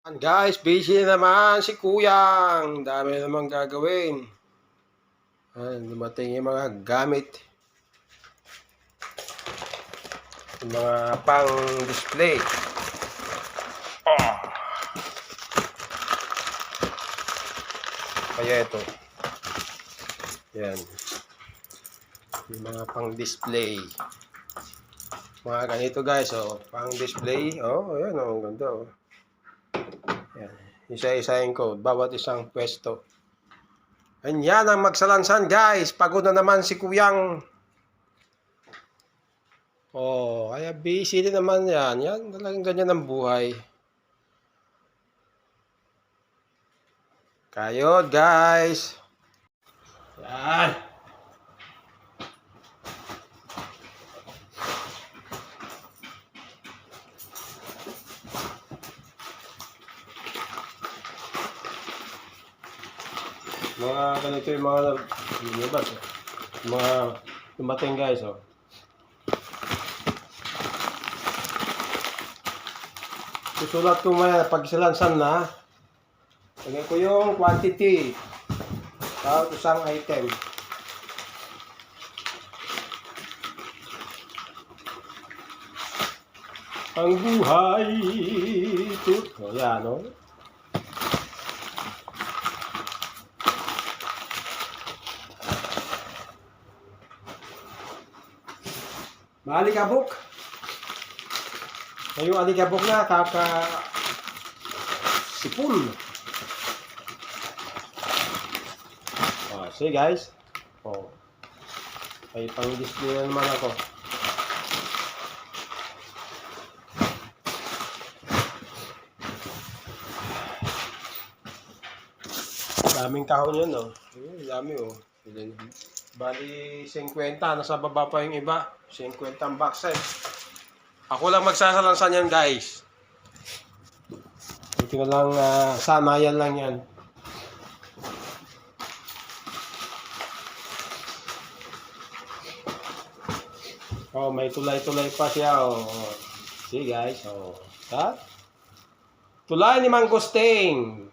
Guys, busy naman si Kuyang. Dami namang gagawin. Dumating yung mga gamit. Yung mga pang display. Kaya ito. Yan. Yung mga pang display. Mga ganito guys, pang display. Ayan ang ganda Yan. Isa-isahin ko, bawat isang pwesto. Yan ang magsalansan guys. Pagod na naman si Kuyang. Kaya busy din naman yan. Yan, talagang ganyan ang buhay. Kayod guys. Yan. Mga ganito yung mga lumabas. Mga dumating guys. Susulat ko maya pag silansan na. Lagyan ko yung quantity. Bawat isang item. Ang buhay. Yan Maalikabok. Ngayong alikabok na sipul. See guys. Ay pang-display na naman ako. Daming kahon yun dami Bali 50, nasa baba pa yung iba. 50 ang box size. Ako lang magsasalansan yan guys. Ito lang, sanayan lang yan. May tulay-tulay pa siya See guys, tulay ni Mangosting.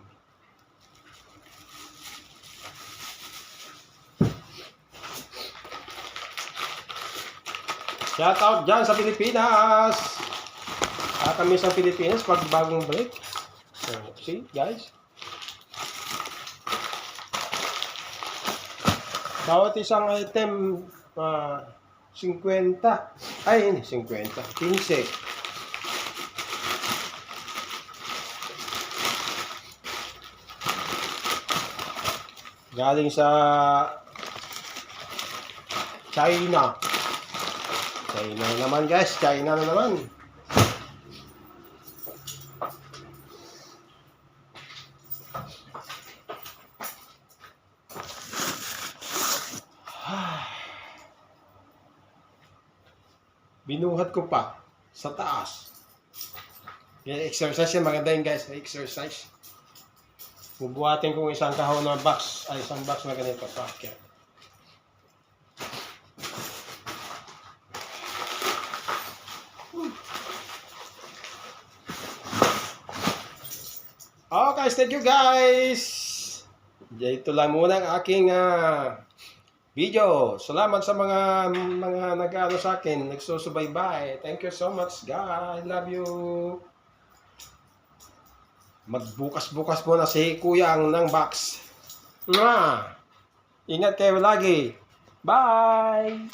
Shout out dyan sa Pilipinas. Kami sa Pilipinas pag bagong balik. See guys. Bawat isang item 50. Ay, hindi 50. 15. Galing sa China. China na naman guys. China na naman. Binuhat ko pa sa taas. Yan, exercise yan. Maganda yun guys. Exercise. Bubuhatin kong isang kahon na box. Isang box na ganito. Packet. Okay, thank you guys. Ito lang muna ang aking video. Salamat sa mga nag-ano sa akin, nagsusubaybay. Thank you so much, guys. Love you. Magbukas-bukas muna si Kuyang ng box. Ingat kayo lagi. Bye!